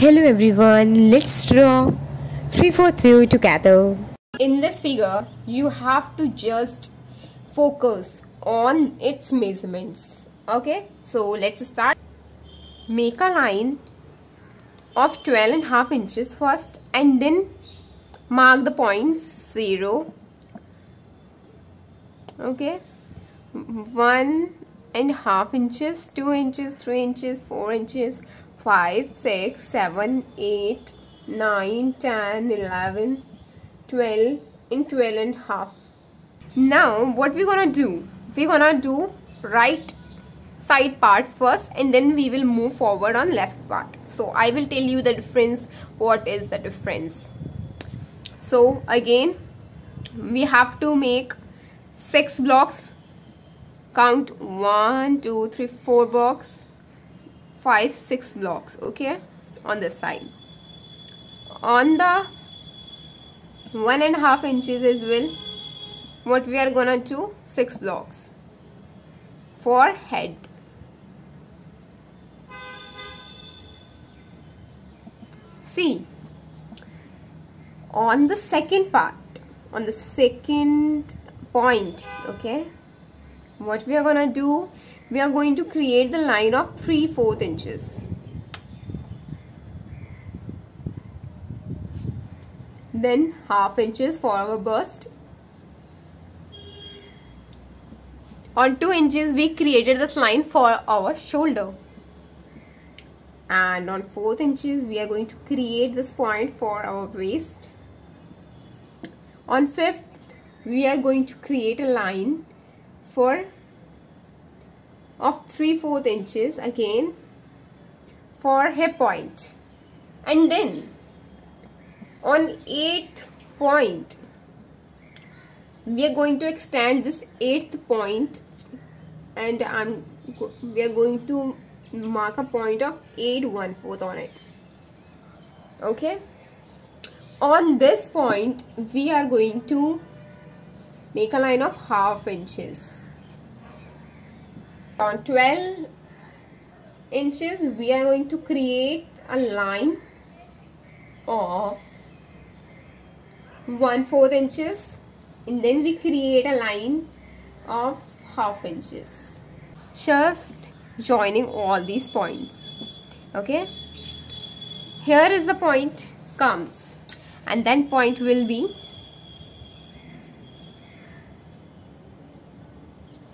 Hello everyone, let's draw 3/4 view together. In this figure, you have to just focus on its measurements. Okay, so let's start. Make a line of 12.5 inches first and then mark the points 0. Okay, 1.5 inches, 2 inches, 3 inches, 4 inches, 5, 6, 7, 8, 9, 10, 11, 12 and 12.5. Now what we're gonna do? We're gonna do right side part first and then we will move forward on left part. So I will tell you the difference. What is the difference? So again, we have to make 6 blocks. Count 1, 2, 3, 4 blocks, 5, 6 blocks. Okay, on this side. On the 1.5 inches as well, what we are gonna do, 6 blocks for head. See, on the second part, on the second point, okay, what we are gonna do, we are going to create the line of 3/4 inches. Then 1/2 inches for our bust. On 2 inches we created this line for our shoulder. And on 4 inches we are going to create this point for our waist. On 5th we are going to create a line for of 3/4 inches again for hip point. And then on 8th point we are going to extend this 8th point and we are going to mark a point of 8/1/4 on it. Okay, on this point we are going to make a line of 1/2 inches. On 12 inches we are going to create a line of 1/4 inches and then we create a line of 1/2 inches, just joining all these points. Okay, here is the point comes and then point will be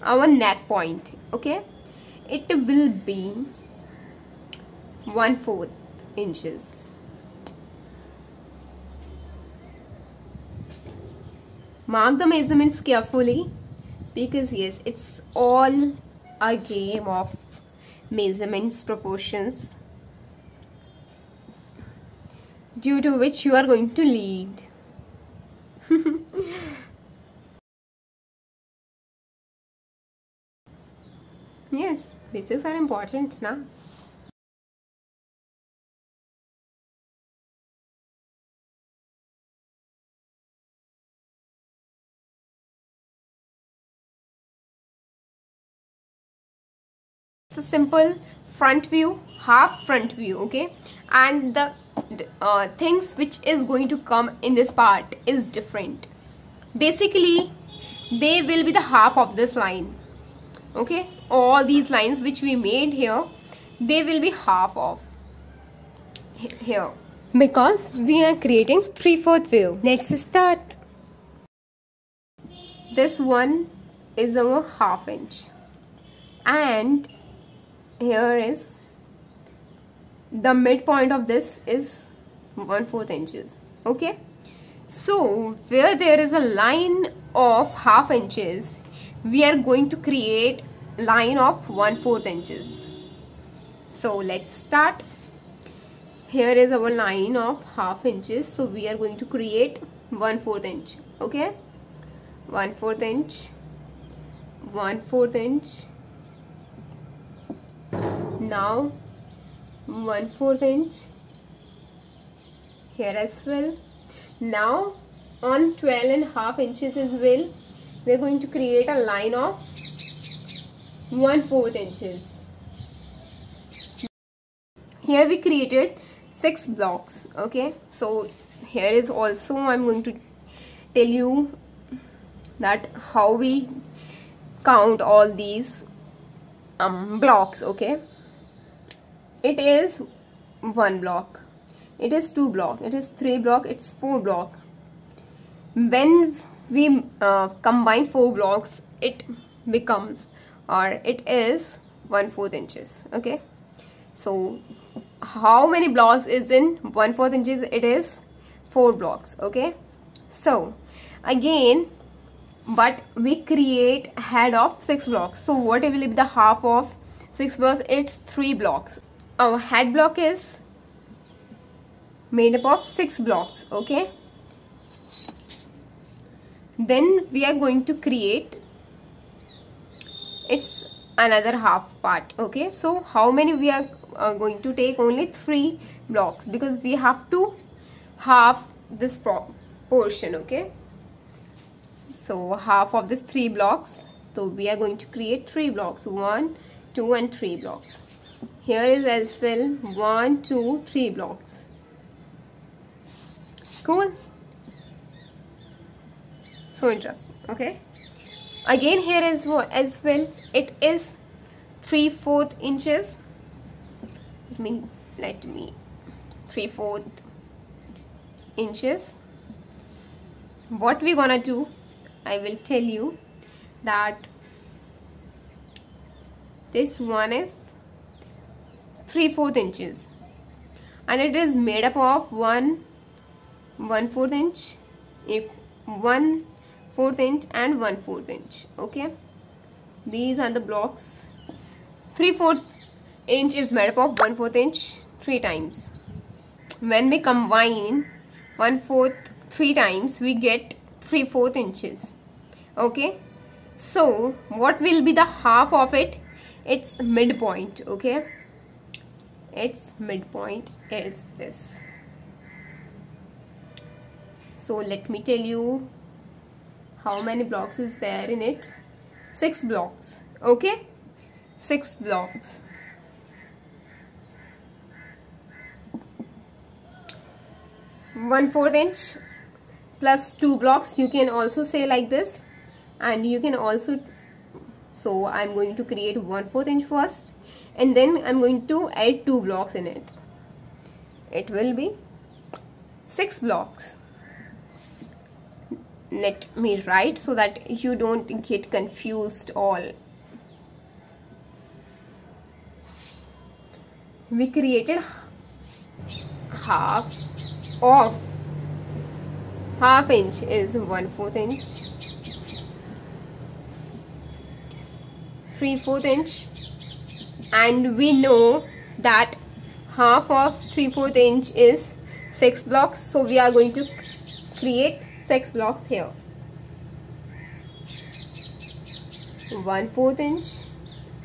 our neck point. Okay, it will be 1/4 inches. Mark the measurements carefully because yes, it's all a game of measurements, proportions, due to which you are going to lead. Yes, basics are important now. It's a simple front view, half front view. Okay, and the things which is going to come in this part is different. Basically they will be the half of this line. Okay, all these lines which we made here, they will be half of here because we are creating 3/4 view. Let's start. This one is our 1/2 inch and here is the midpoint of this is 1/4 inches. Okay, so where there is a line of 1/2 inches, we are going to create line of 1/4 inches. So let's start. Here is our line of 1/2 inches, so we are going to create 1/4 inch. Okay, 1/4 inch, 1/4 inch, now 1/4 inch here as well. Now on 12.5 inches as well, we are going to create a line of 1/4 inches. Here we created 6 blocks. Okay, so here is also I'm going to tell you that how we count all these blocks. Okay, it is 1 block, it is 2 block, it is 3 block, it's 4 block. When we combine 4 blocks, it becomes, or it is 1/4 inches. Okay, so how many blocks is in 1/4 inches? It is 4 blocks. Okay, so again, but we create head of 6 blocks. So what will be the half of 6 blocks? It's 3 blocks. Our head block is made up of 6 blocks. Okay, then we are going to create its another half part. Okay, so how many we are going to take? Only 3 blocks, because we have to half this portion. Okay, so half of this 3 blocks, so we are going to create 3 blocks, 1, 2 and 3 blocks. Here is as well 1, 2, 3 blocks. Cool, so interesting. Okay, again here is as well, it is 3/4 inches. Let me 3/4 inches. What we gonna do, I will tell you that this one is 3/4 inches and it is made up of 1/4 inch, 1/4 inch and 1/4 inch. Okay, these are the blocks. 3/4 inch is made up of 1/4 inch 3 times. When we combine 1/4 3 times, we get 3/4 inches. Okay, so what will be the half of it? Its midpoint. Okay, its midpoint is this. So let me tell you how many blocks is there in it. 6 blocks. Okay, 6 blocks. 1/4 inch plus 2 blocks, you can also say like this, and you can also, so I'm going to create 1/4 inch first and then I'm going to add 2 blocks in it. It will be 6 blocks. Let me write so that you don't get confused all. We created half of half inch is 1/4 inch, 3/4 inch, and we know that half of 3/4 inch is 6 blocks, so we are going to create 6 blocks here. 1/4 inch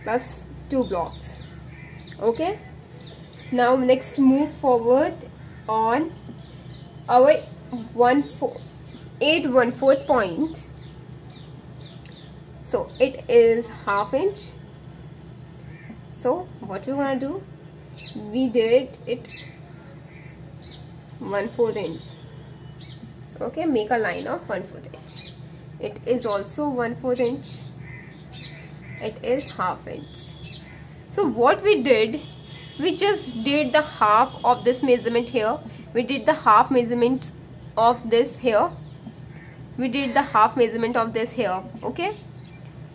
plus 2 blocks. Okay, now next move forward on our 8 1/4 point. So it is half inch. So what we're gonna do, we did it 1/4 inch. Okay, make a line of 1/4 inch. It is also 1/4 inch. It is half inch. So what we did, we just did the half of this measurement here. We did the half measurements of this here. We did the half measurement of this here. Okay,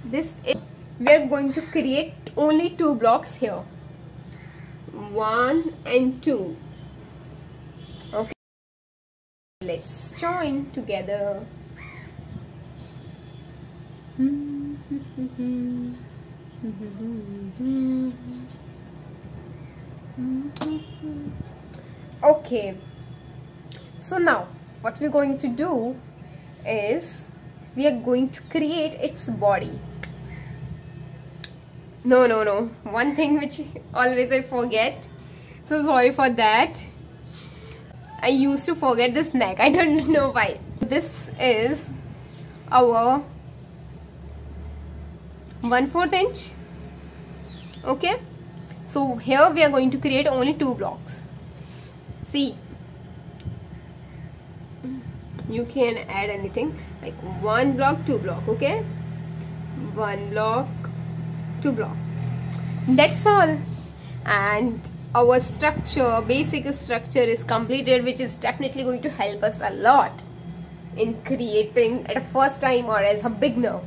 this is, we are going to create only 2 blocks here, 1 and 2. Okay, let's join together. Okay, so now what we're going to do is we are going to create its body. No, one thing which always I forget, so sorry for that. I used to forget this neck, I don't know why. This is our 1/4 inch. Okay, so here we are going to create only 2 blocks. See, you can add anything like 1 block, 2 block. Okay, 1 block, 2 block, that's all. And our structure, basic structure is completed, which is definitely going to help us a lot in creating at a first time or as a beginner.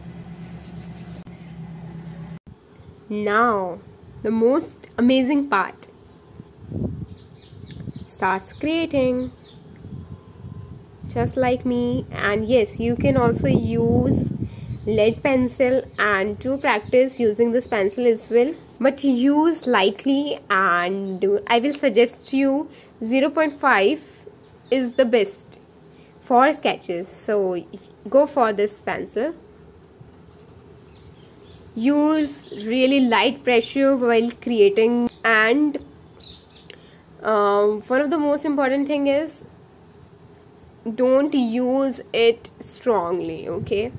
Now the most amazing part starts creating, just like me. And yes, you can also use lead pencil and to practice using this pencil as well, but use lightly, and I will suggest you 0.5 is the best for sketches, so go for this pencil. Use really light pressure while creating, and one of the most important thing is don't use it strongly. Okay,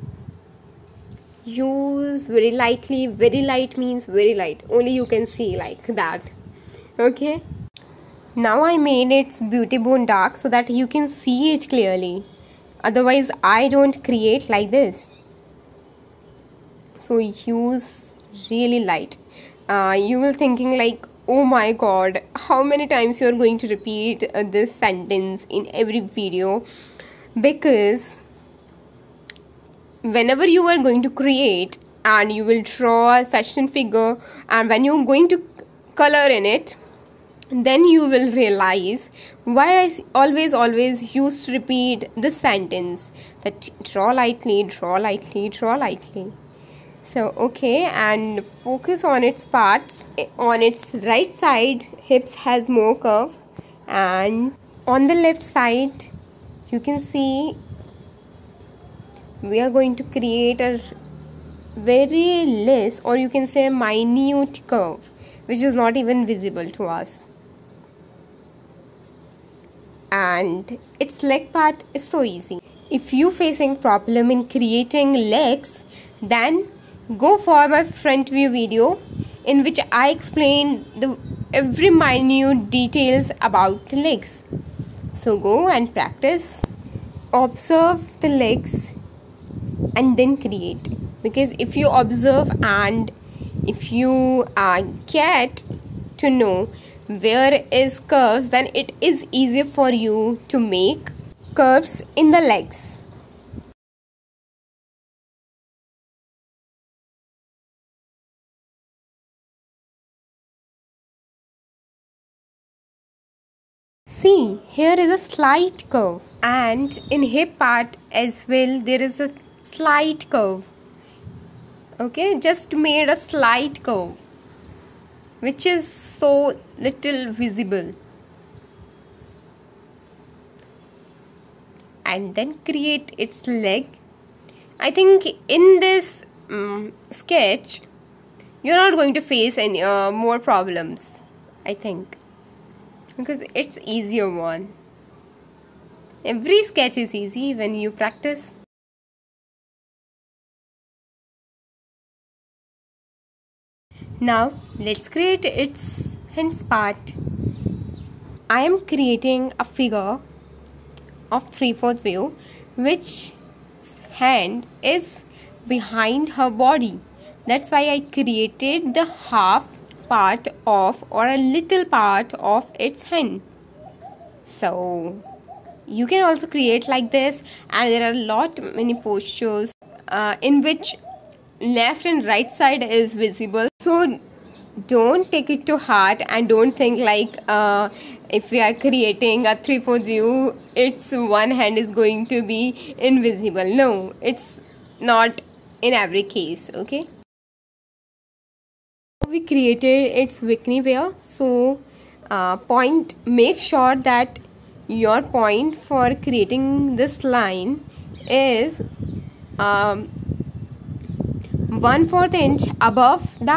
use very lightly. Very light means very light, only you can see like that. Okay, now I made its beauty bone dark so that you can see it clearly, otherwise I don't create like this. So use really light. You will thinking like, oh my god, how many times you are going to repeat this sentence in every video, because whenever you are going to create and you will draw a fashion figure, and when you're going to color in it, then you will realize why I always used to repeat this sentence, that draw lightly, draw lightly, draw lightly. So okay, and focus on its parts. On its right side, hips has more curve, and on the left side you can see we are going to create a very less, or you can say minute curve, which is not even visible to us. And its leg part is so easy. If you facing problem in creating legs, then go for my front view video in which I explain the every minute details about the legs. So go and practice, observe the legs and then create, because if you observe and if you get to know where is curves, then it is easier for you to make curves in the legs. See, here is a slight curve, and in hip part as well there is a slight curve. Okay, just made a slight curve which is so little visible, and then create its leg. I think in this sketch you're not going to face any more problems, I think, because it's easier one. Every sketch is easy when you practice. Now let's create its hands part. I am creating a figure of 3/4 view, which hand is behind her body. That's why I created the half part of, or a little part of its hand. So you can also create like this, and there are many postures in which left and right side is visible. So don't take it to heart and don't think like if we are creating a 3/4 view, it's one hand is going to be invisible. No, it's not in every case. Okay, we created its bikini wear. So make sure that your point for creating this line is 1/4 inch above the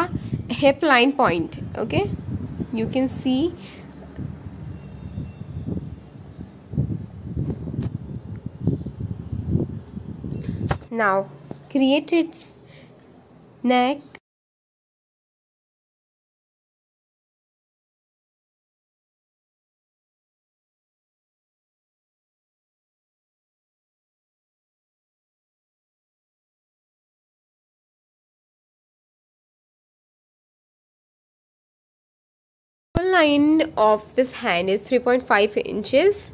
hip line point. Okay, you can see. Now create its neck. line of this hand is 3.5 inches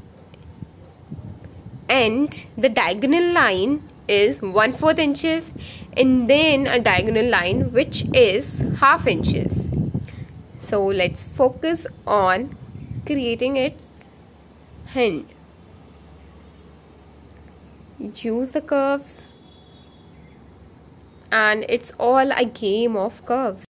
and the diagonal line is 1/4 inches, and then a diagonal line which is 1/2 inches. So let's focus on creating its hand. Use the curves, and it's all a game of curves.